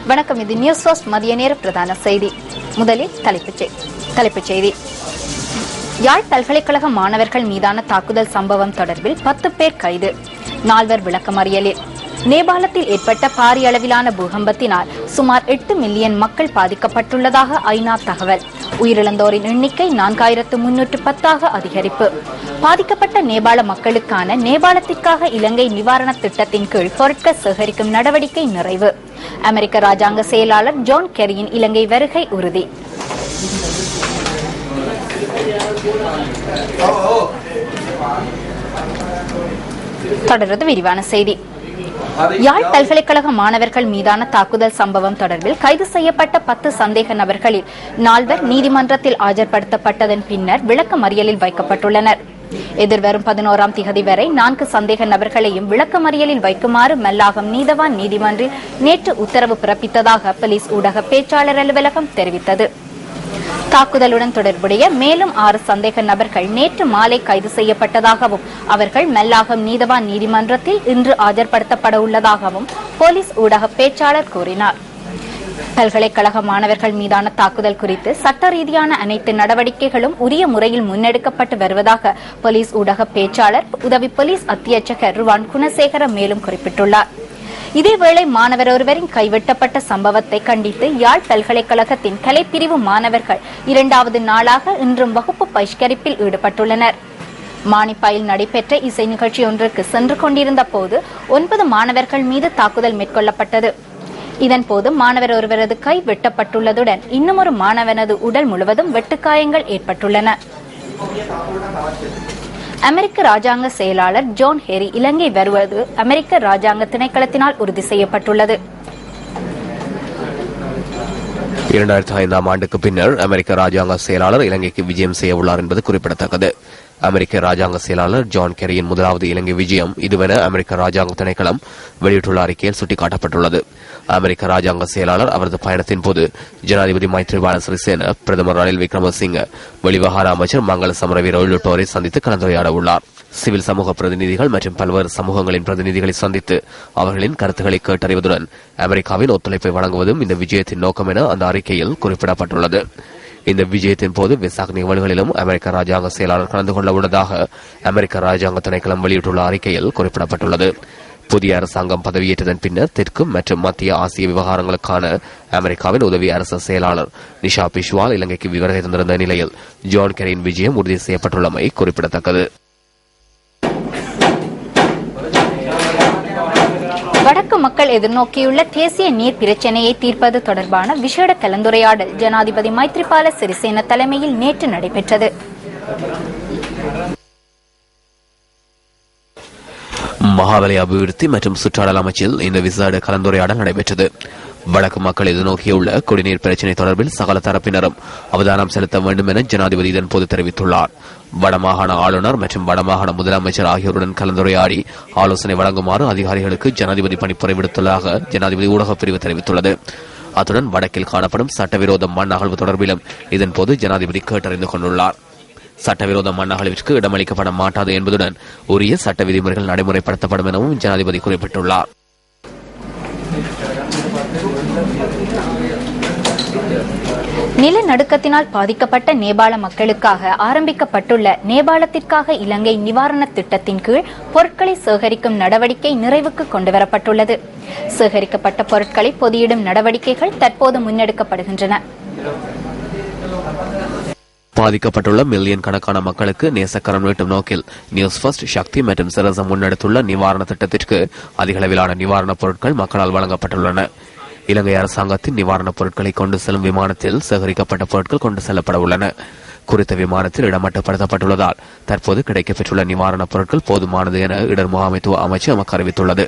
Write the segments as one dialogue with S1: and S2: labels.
S1: வணக்கம். இது news first மதிய நேர பிரதான செய்தி. முதலில் தலைப்புச் செய்தி. யாழ் பல்கலைக்கழக மாணவர்கள் மீதான தாக்குதல் சம்பவம் தொடர்பில் 10 பேர் கைது, 4 விளக்கமறியலில். நேபாளத்தில் ஏற்பட்ட பாரிய அளவிலான பூகம்பத்தினால் சுமார் 8 மில்லியன் மக்கள் பாதிக்கப்பட்டுள்ளதாக ஐநா தகவல். உயிரிழந்தோரின் எண்ணிக்கை 4310 அதிகரிப்பு. பாதிக்கப்பட்ட நேபாள மக்களுக்கான நேபாளத்திற்காக இலங்கை நிவாரண திட்டத்தின் கீழ் பொருட்கள் சேகரிக்கும் நடவடிக்கை நிறைவு. அமெரிக்க ராஜாங்க செயலாளர் ஜான் கெரியின் இலங்கை வருகை உறுதி. தொடர்ந்து விரிவான செய்தி. யாழ் பல்கலைக்கழக மாணவர்கள் மீதான தாக்குதல் சம்பவம் தொடர்பில் கைது செய்யப்பட்ட 10 சந்தேக நபர்களில் 4 நீதிமன்றத்தில் ஆஜர்படுத்தப்பட்டதன் பின்னர் விளக்கமறியலில் வைக்கப்பட்டுள்ளனர். எதிர்வரும் 11ஆம் திகதி வரை 4 சந்தேக நபர்களையும் விளக்கமறியலில் வைக்குமாறு மல்லாகம் நீதவான் நீதிமன்றில் நேற்று உத்தரவு பிறப்பித்ததாக போலீஸ் ஊடக பேச்சாளர் அலுவலகம் தெரிவித்தது. தாக்குதலுடன் தொடர்புடைய மேலும் 6 சந்தேக நபர்கள் நேற்று மாலை கைது செய்யப்பட்டதாகவும் அவர்கள் மல்லாகம் நீதவான் நீதிமன்றத்தில் இன்று ஆஜர்படுத்தப்பட உள்ளதாகவும் போலீஸ் ஊடக பேச்சாளர் கூறினார். பல்கலைக்கழக மாணவர்கள் மீதான தாக்குதல் குறித்து சட்ட ரீதியான அனைத்து நடவடிக்கைகளும் உரிய முறையில் முன்னெடுக்கப்பட்டு வருவதாக போலீஸ் ஊடக பேச்சாளர் உதவி போலீஸ் அத்தியட்சகர் ருவான் குணசேகர மேலும் குறிப்பிட்டுள்ளார். இதேவேளை மாணவர் ஒருவரின் கைவிட்டப்பட்ட சம்பவத்தை கண்டித்து யாழ் பல்கலைக்கழகத்தின் கலைப்பிரிவு மாணவர்கள் 2வது நாளாக இன்றும் வகுப்பு பகிஷ்கரிப்பில் ஈடுபட்டுள்ளனர். மானிப்பாயில் நடைபெற்ற இசை நிகழ்ச்சி ஒன்றுக்கு சென்று கொண்டிருந்த போது 9 மாணவர்கள் மீது தாக்குதல் மேற்கொள்ளப்பட்டது. இதன்போது மாணவர் ஒருவரது கை வெட்டப்பட்டுள்ளதுடன் இன்னும் ஒரு மாணவனது உடல் முழுவதும் வெட்டுக்காயங்கள் ஏற்பட்டுள்ளன. அமெரிக்க ராஜாங்க செயலாளர் ஜான் கெரி இலங்கை வருவது அமெரிக்க ராஜாங்க திணைக்களத்தினால் உறுதி செய்யப்பட்டுள்ளது.
S2: 2005ஆம் ஆண்டுக்கு பின்னர் அமெரிக்க ராஜாங்க செயலாளர் இலங்கைக்கு விஜயம் செய்ய உள்ளார் என்பது குறிப்பிடத்தக்கது. அமெரிக்க ராஜாங்க செயலாளர் ஜான் கெரியின் முதலாவது இலங்கை விஜயம் இதுவென அமெரிக்க ராஜாங்க திணைக்களம் வெளியிட்டுள்ள அறிக்கையில் சுட்டிக்காட்டப்பட்டுள்ளது. அமெரிக்க ராஜாங்க செயலாளர் அவரது பயணத்தின் போது ஜனாதிபதி மைத்ரிபால சிறிசேன, பிரதமர் ரணில் விக்ரமசிங்க, வெளிவகார அமைச்சர் மங்கள சமரவீர உள்ளிட்டோரை சந்தித்து கலந்துரையாட உள்ளார். சிவில் சமூக பிரதிநிதிகள் மற்றும் பல்வேறு சமூகங்களின் பிரதிநிதிகளை சந்தித்து அவர்களின் கருத்துக்களை கேட்டறிவதுடன் அமெரிக்காவின் ஒத்துழைப்பை வழங்குவதும் இந்த விஜயத்தின் நோக்கம் என அந்த அறிக்கையில் குறிப்பிடப்பட்டுள்ளது. இந்த விஜயத்தின் போது விசாக் நிகழ்வுகளிலும் அமெரிக்க ராஜாங்க செயலாளர் கலந்து கொள்ள உள்ளதாக அமெரிக்க ராஜாங்க திணைக்களம் வெளியிட்டுள்ள அறிக்கையில் குறிப்பிடப்பட்டுள்ளது. புதிய அரசாங்கம் பதவியேற்றதன் பின்னர் தெற்கு மற்றும் மத்திய ஆசிய விவகாரங்களுக்கான அமெரிக்காவின் உதவி அரசு செயலாளர் நிஷா பிஷ்வால் இலங்கைக்கு விவரம் தந்திருந்த நிலையில் ஜான் கெரியின் விஜயம் உறுதி செய்யப்பட்டுள்ளமை குறிப்பிடத்தக்கது.
S1: வடக்கு மக்கள் எதிர்நோக்கியுள்ள தேசிய நீர் பிரச்சினையை தீர்ப்பது தொடர்பான விசேட கலந்துரையாடல் ஜனாதிபதி மைத்ரிபால சிறிசேன தலைமையில் நேற்று நடைபெற்றது.
S2: மகாவலி அபிவிருத்தி மற்றும் சுற்றாடல் அமைச்சில் இந்த விசேட கலந்துரையாடல் நடைபெற்றது. வடக்கு மக்கள் எதிர்நோக்கியுள்ள குடிநீர் பிரச்சினை தொடர்பில் சகல தரப்பினரும் அவதானம் செலுத்த வேண்டும் என ஜனாதிபதி இதன்போது தெரிவித்துள்ளார். வடமாகாண ஆளுநர் மற்றும் வடமாகாண முதலமைச்சர் ஆகியோருடன் கலந்துரையாடி ஆலோசனை வழங்குமாறு அதிகாரிகளுக்கு ஜனாதிபதி பணிப்புரை விடுத்துள்ளதாக ஜனாதிபதி ஊடகப் பிரிவு தெரிவித்துள்ளது. அத்துடன் வடக்கில் காணப்படும் சட்டவிரோத மண் அகழ்வு தொடர்பிலும் இதன்போது ஜனாதிபதி கேட்டறிந்து கொண்டுள்ளார். சட்டவிரோத மண் அகழ்விற்கு இடமளிக்கப்பட மாட்டாது என்பதுடன் உரிய சட்ட விதிமுறைகள் நடைமுறைப்படுத்தப்படும் எனவும் ஜனாதிபதி குறிப்பிட்டுள்ளார்.
S1: நிலநடுக்கத்தினால் பாதிக்கப்பட்ட நேபாள மக்களுக்காக ஆரம்பிக்கப்பட்டுள்ள நேபாளத்திற்காக இலங்கை நிவாரண திட்டத்தின் கீழ் பொருட்களை சேகரிக்கும் நடவடிக்கை நிறைவுக்கு கொண்டுவரப்பட்டுள்ளது. சேகரிக்கப்பட்ட பொருட்களை பொதியிடும் நடவடிக்கைகள் தற்போது முன்னெடுக்கப்படுகின்றன.
S2: பாதிக்கப்பட்டுள்ள மில்லியன் கணக்கான மக்களுக்கு நேசக்கரம் நீட்டும் நோக்கில் நியூஸ் ஃபர்ஸ்ட், சக்தி மற்றும் சிரசம் முன்னெடுத்துள்ள நிவாரண திட்டத்திற்கு அதிகளவிலான நிவாரணப் பொருட்கள் மக்களால் வழங்கப்பட்டுள்ளன. இலங்கை அரசாங்கத்தின் நிவாரணப் பொருட்களை கொண்டு செல்லும் விமானத்தில் சேகரிக்கப்பட்ட பொருட்கள் கொண்டு செல்லப்பட உள்ளன. குறித்த விமானத்தில் இடமட்டப்படுத்தப்பட்டுள்ளதால் தற்போது கிடைக்கப்பெற்றுள்ள நிவாரணப் பொருட்கள் போதுமானது என இடர் முகாமைத்துவ அமைச்சு நமக்கு அறிவித்துள்ளது.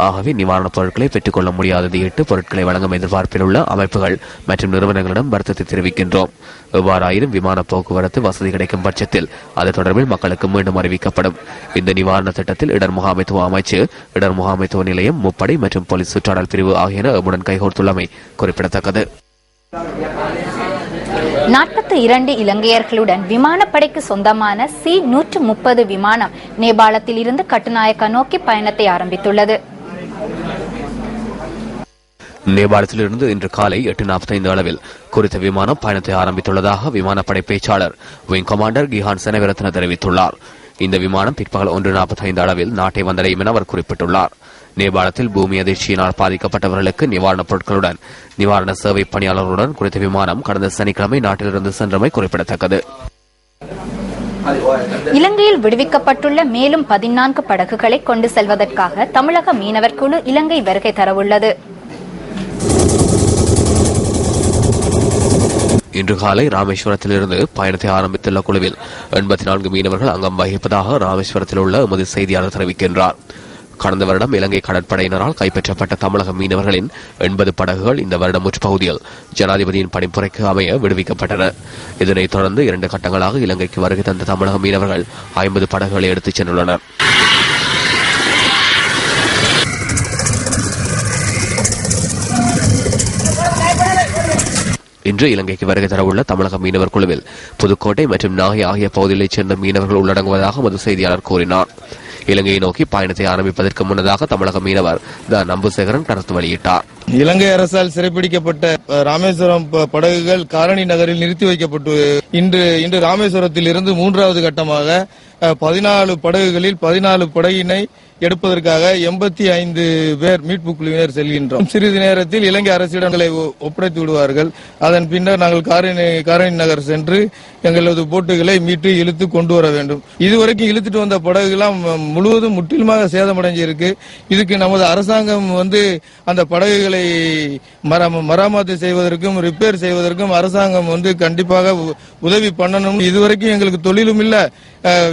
S2: ஆகவே நிவாரணப் பொருட்களை பெற்றுக் கொள்ள முடியாததை இட்டு பொருட்களை வழங்கும் எதிர்பார்ப்பில் உள்ள அமைப்புகள் மற்றும் நிறுவனங்களிடம் வருத்தத்தை தெரிவிக்கின்றோம். எவ்வாறாயினும் விமான போக்குவரத்து வசதி கிடைக்கும் பட்சத்தில் அது தொடர்பில் மக்களுக்கு மீண்டும் அறிவிக்கப்படும். இந்த நிவாரண திட்டத்தில் இடர் முகாமைத்துவ அமைச்சு, இடர் முகாமைத்துவ நிலையம், முப்படை மற்றும் போலீஸ் சுற்றாடல் பிரிவு ஆகியன எம்முடன் கைகோர்த்துள்ளமை குறிப்பிடத்தக்கது.
S1: 42 இலங்கையர்களுடன் விமானப்படைக்கு சொந்தமான C-130 விமானம் நேபாளத்தில் இருந்து கட்டுநாயக்கா நோக்கி பயணத்தை ஆரம்பித்துள்ளது.
S2: நேபாளத்திலிருந்து இன்று காலை 8:45 அளவில் குறித்த விமானம் பயணத்தை ஆரம்பித்துள்ளதாக விமானப்படை பேச்சாளர் விங் கமாண்டர் கிஹான் செனவிரத்ன தெரிவித்துள்ளார். இந்த விமானம் பிற்பகல் 1:45 அளவில் நாட்டை வந்தடையும் என அவர் குறிப்பிட்டுள்ளார். நேபாளத்தில் பூமி அதிர்ச்சியினால் பாதிக்கப்பட்டவர்களுக்கு நிவாரணப் பொருட்களுடன் நிவாரண சேவை பணியாளர்களுடன் குறித்த விமானம் கடந்த சனிக்கிழமை நாட்டிலிருந்து சென்றமை குறிப்பிடத்தக்கது.
S1: இலங்கையில் விடுவிக்கப்பட்டுள்ள மேலும் 14 படகுகளை கொண்டு செல்வதற்காக தமிழக மீனவர் குழு இலங்கை வருகை தரவுள்ளது.
S2: இன்று காலை ராமேஸ்வரத்திலிருந்து பயணத்தை ஆரம்பித்துள்ள குழுவில் 84 மீனவர்கள் அங்கம் வகிப்பதாக ராமேஸ்வரத்தில் உள்ள எமது செய்தியாளர் தெரிவிக்கின்றார். கடந்த வருடம் இலங்கை கடற்படையினரால் கைப்பற்றப்பட்ட தமிழக மீனவர்களின் 80 படகுகள் இந்த வருடம் முற்பகுதியில் ஜனாதிபதியின் பணிப்புரைக்கு அமைய விடுவிக்கப்பட்டன. இதனைத் தொடர்ந்து 2 கட்டங்களாக இலங்கைக்கு வருகை தந்த தமிழக மீனவர்கள் 50 படகுகளை எடுத்துச் சென்றுள்ளனர். இன்று இலங்கைக்கு வருகை தரவுள்ள தமிழக மீனவர் குழுவில் புதுக்கோட்டை மற்றும் நாகை ஆகிய பகுதிகளைச் சேர்ந்த மீனவர்கள் உள்ளடங்குவதாக மது செய்தியாளர் கூறினார். இலங்கையை நோக்கி பயணத்தை ஆரம்பிப்பதற்கு முன்னதாக தமிழக மீனவர் நம்புசேகரன் கருத்து வெளியிட்டார்.
S3: இலங்கை அரசால் சிறைப்பிடிக்கப்பட்ட ராமேஸ்வரம் படகுகள் காரணி நகரில் நிறுத்தி வைக்கப்பட்டு இன்று ராமேஸ்வரத்தில் இருந்து 3வது கட்டமாக 14 படகுகளில் 14 படகினை எடுப்பதற்காக 85 பேர் மீட்பு குழுவினர் செல்கின்றோம். சிறிது நேரத்தில் இலங்கை அரசிடங்களை ஒப்படைத்து விடுவார்கள். அதன் பின்னர் நாங்கள் காரணி நகர் சென்று எங்களது போட்டுகளை மீட்டு இழுத்து கொண்டு வர வேண்டும். இதுவரைக்கும் இழுத்துட்டு வந்த படகுகளாம் முழுவதும் முற்றிலுமாக சேதமடைஞ்சிருக்கு. இதுக்கு நமது அரசாங்கம் அந்த படகுகளை மராமத்து செய்வதற்கும் ரிப்பேர் செய்வதற்கும் அரசாங்கம் கண்டிப்பாக உதவி பண்ணணும். இதுவரைக்கும் எங்களுக்கு தொழிலும் இல்ல,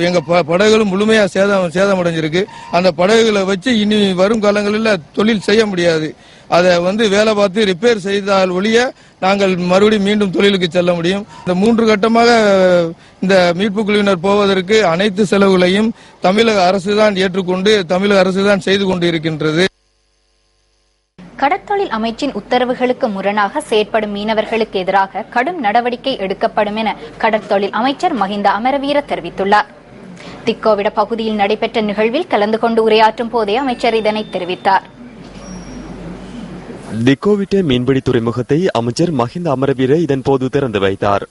S3: எங்க படகுகளும் முழுமையா சேதமடைஞ்சிருக்கு. அந்த படகுகளை வச்சு இனி வரும் காலங்களில் தொழில் செய்ய முடியாது. அதை வேலை பார்த்து ரிப்பேர் செய்தால் ஒழிய நாங்கள் மறுபடியும் மீண்டும் தொழிலுக்கு செல்ல முடியும். இந்த 3 கட்டமாக இந்த மீட்பு குழுவினர் போவதற்கு அனைத்து செலவுகளையும் தமிழக அரசுதான் ஏற்றுக்கொண்டு தமிழக அரசுதான் செய்து கொண்டு இருக்கின்றது.
S1: கடற்தொழில் அமைச்சின் உத்தரவுகளுக்கு முரணாக செயற்படும் மீனவர்களுக்கு எதிராக கடும் நடவடிக்கை எடுக்கப்படும் என கடற்தொழில் அமைச்சர் மஹிந்த அமரவீர தெரிவித்துள்ளார். திக்கோவிட பகுதியில் நடைபெற்ற நிகழ்வில் கலந்து கொண்டு உரையாற்றும் போதே அமைச்சர் இதனை தெரிவித்தார்.
S4: திக்கோவிட்ட மீன்பிடி துறைமுகத்தை அமைச்சர் மஹிந்த அமரவீர இதன் போது திறந்து வைத்தார்.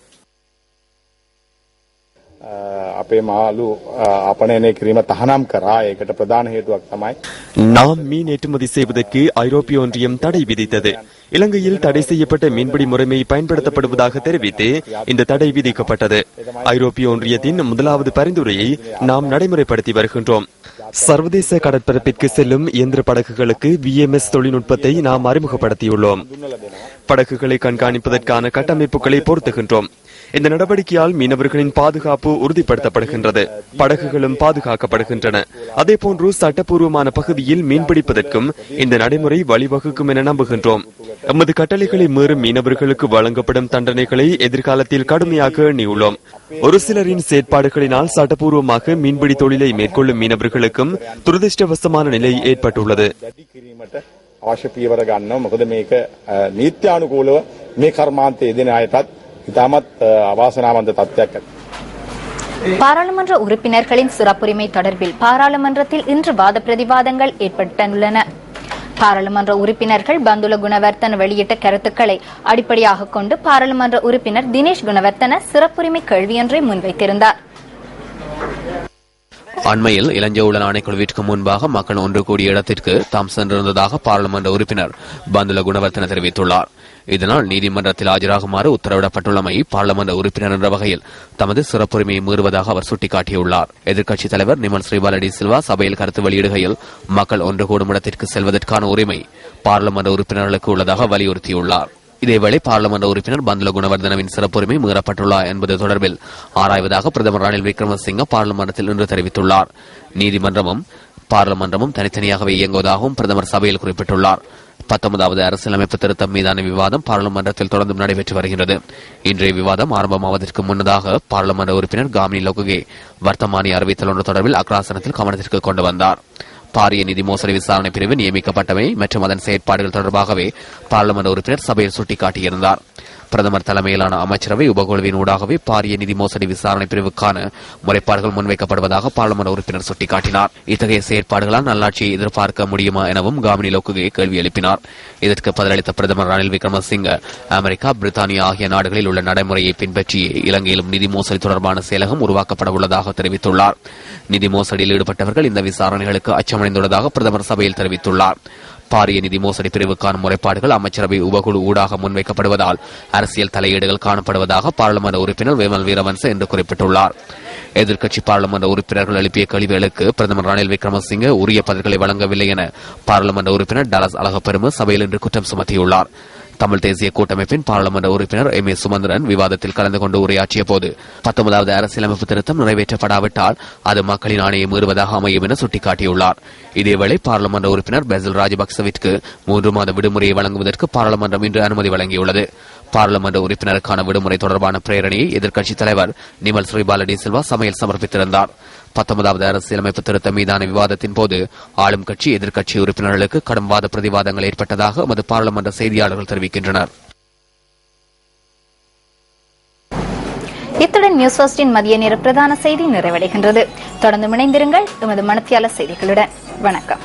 S4: நாம் மீன் ஏற்றுமதி செய்வதற்கு ஐரோப்பிய ஒன்றியம் தடை விதித்தது. இலங்கையில் தடை செய்யப்பட்ட மீன்பிடி முறைமை பயன்படுத்தப்படுவதாக தெரிவித்து இந்த தடை விதிக்கப்பட்டது. ஐரோப்பிய ஒன்றியத்தின் 1வது பரிந்துரையை நாம் நடைமுறைப்படுத்தி வருகின்றோம். சர்வதேச கடற்பரப்பிற்கு செல்லும் இயந்திர படகுகளுக்கு VMS தொழில்நுட்பத்தை நாம் அறிமுகப்படுத்தியுள்ளோம். படகுகளை கண்காணிப்பதற்கான கட்டமைப்புகளை பொருத்துகின்றோம். இந்த நடவடிக்கையால் மீனவர்களின் பாதுகாப்பு உறுதிப்படுத்தப்படுகின்றது, படகுகளும் பாதுகாக்கப்படுகின்றன. அதேபோன்று சட்டப்பூர்வமான பகுதியில் மீன்பிடிப்பதற்கும் இந்த நடைமுறை வழிவகுக்கும் என நம்புகின்றோம். எமது கட்டளைகளை மீறும் மீனவர்களுக்கு வழங்கப்படும் தண்டனைகளை எதிர்காலத்தில் கடுமையாக எண்ணியுள்ளோம். ஒரு சிலரின் செயற்பாடுகளினால் சட்டப்பூர்வமாக மீன்பிடி தொழிலை மேற்கொள்ளும் மீனவர்களுக்கும் துரதிருஷ்டவசமான நிலை ஏற்பட்டுள்ளது.
S5: අවශ්‍ය පියවර ගන්නවා. මොකද මේක නීත්‍යානුකූලව මේ කර්මාන්තයේ යෙදෙන අයටත් ඉතාමත් අවාසනාවන්ත තත්ත්වයක් ඇති.
S1: பாராளுமன்ற உறுப்பினர்களின் சிறப்புரிமை தொடர்பில் பாராளுமன்றத்தில் இன்று வாத பிரதிவாதங்கள் ஏற்பட்டுள்ளன. பாராளுமன்ற உறுப்பினர்கள் பந்துல குணவர்த்தன வெளியிட்ட கருத்துக்களை அடிப்படையாக கொண்டு பாராளுமன்ற உறுப்பினர் தினேஷ் குணவர்த்தன சிறப்புரிமை கேள்வியொன்றை முன்வைத்திருந்தார்.
S2: அண்மையில் இளஞ்சவுளன் ஆணைக்குழுவிற்கு முன்பாக மக்கள் ஒன்று கூடிய இடத்திற்கு தாம் சென்றிருந்ததாக பாராளுமன்ற உறுப்பினர் பந்துல குணவர்த்தன தெரிவித்துள்ளார். இதனால் நீதிமன்றத்தில் ஆஜராகுமாறு உத்தரவிடப்பட்டுள்ளமை பாராளுமன்ற உறுப்பினர் என்ற வகையில் தமது சிறப்புரிமையை மீறுவதாக அவர் சுட்டிக்காட்டியுள்ளார். எதிர்க்கட்சித் தலைவர் நிமல் ஸ்ரீபாலடி சில்வா சபையில் கருத்து வெளியிடுகையில் மக்கள் ஒன்று கூடும் இடத்திற்கு செல்வதற்கான உரிமை பாராளுமன்ற உறுப்பினர்களுக்கு உள்ளதாக வலியுறுத்தியுள்ளார். இதேவேளை பாராளுமன்ற உறுப்பினர் பந்துல குணவர்தனவின் சிறப்புரிமை மீறப்பட்டுள்ளா என்பது தொடர்பில் ஆராய்வதாக பிரதமர் ரணில் விக்ரமசிங்க பாராளுமன்றத்தில் இன்று தெரிவித்துள்ளார். நீதிமன்றமும் பாராளுமன்றமும் தனித்தனியாகவே இயங்குவதாகவும் பிரதமர் சபையில் குறிப்பிட்டுள்ளார். 19வது அரசியலமைப்பு திருத்தம் மீதான விவாதம் பாராளுமன்றத்தில் தொடர்ந்து நடைபெற்று வருகிறது. இன்றைய விவாதம் ஆரம்பமாவதற்கு முன்னதாக பாராளுமன்ற உறுப்பினர் காமினி லோகுகே வர்த்தமானி அறிவித்தல் ஒன்று தொடர்பில் அக்ராசனத்தில் கவனத்திற்கு கொண்டு வந்தார். பாரிய நிதி மோசடி விசாரணை பிரிவு நியமிக்கப்பட்டவை மற்றும் அதன் செயற்பாடுகள் தொடர்பாகவே பாராளுமன்ற உறுப்பினர் சபையில் சுட்டிக்காட்டியிருந்தார். பிரதமர் தலைமையிலான அமைச்சரவை உபகுழுவின் ஊடாகவே பாரிய நிதி மோசடி விசாரணை பிரிவுக்கான முறைப்பாடுகள் முன்வைக்கப்படுவதாக பாராளுமன்ற உறுப்பினர் சுட்டிக்காட்டினார். இத்தகைய செயற்பாடுகளால் நல்லாட்சியை எதிர்பார்க்க முடியுமா எனவும் காமினி லோக்குகே கேள்வி எழுப்பினார். இதற்கு பதிலளித்த பிரதமர் ரணில் விக்ரமசிங்க, அமெரிக்கா, பிரித்தானியா ஆகிய நாடுகளில் உள்ள நடைமுறையை பின்பற்றியே இலங்கையிலும் நிதி மோசடி தொடர்பான செயலகம் உருவாக்கப்பட உள்ளதாக தெரிவித்துள்ளார். நிதி மோசடியில் ஈடுபட்டவர்கள் இந்த விசாரணைகளுக்கு அச்சமடைந்துள்ளதாக பிரதமர் சபையில் தெரிவித்துள்ளார். பாரிய நிதி மோசடி பிரிவுக்கான முறைப்பாடுகள் அமைச்சரவை உபகுழு ஊடாக முன்வைக்கப்படுவதால் அரசியல் தலையீடுகள் காணப்படுவதாக பாராளுமன்ற உறுப்பினர் விமல் வீரவன்ச என்று குறிப்பிட்டுள்ளார். எதிர்க்கட்சி பாராளுமன்ற உறுப்பினர்கள் எழுப்பிய கேள்விகளுக்கு பிரதமர் ரணில் விக்ரமசிங்கே உரிய பதில்களை வழங்கவில்லை என பாராளுமன்ற உறுப்பினர் டலஸ் அழகப்பெரும சபையில் இன்று குற்றம் சுமத்தியுள்ளார். தமிழ் தேசிய கூட்டமைப்பின் பாராளுமன்ற உறுப்பினர் எம் ஏ சுமந்திரன் விவாதத்தில் கலந்து கொண்டு உரையாற்றிய போது 19வது அரசியலமைப்பு திருத்தம் நிறைவேற்றப்படாவிட்டால் அது மக்களின் ஆணையை மீறுவதாக அமையும் என சுட்டிக்காட்டியுள்ளார். இதேவேளை பாராளுமன்ற உறுப்பினர் பெசில் ராஜபக்சவிற்கு 3 மாத விடுமுறையை வழங்குவதற்கு பாராளுமன்றம் இன்று அனுமதி வழங்கியுள்ளது. பாராளுமன்ற உறுப்பினருக்கான விடுமுறை தொடர்பான பிரேரணையை எதிர்க்கட்சித் தலைவர் நிமல் ஸ்ரீபாலடி சில்வா சமையல் சமர்ப்பித்திருந்தார். 19வது அரசியலமைப்பு திருத்தம் மீதான விவாதத்தின் போது ஆளும் கட்சி எதிர்க்கட்சி உறுப்பினர்களுக்கு கடும் வாத பிரதிவாதங்கள் ஏற்பட்டதாக எமது பாராளுமன்ற செய்தியாளர்கள் தெரிவிக்கின்றனர்.
S1: இத்துடன் நியூஸ் ஃபர்ஸ்டின் மதிய நேர பிரதான செய்தி நிறைவடைகின்றது. தொடர்ந்து இணைந்திருங்கள் எமது மனத்தியால செய்திகளுடன். வணக்கம்.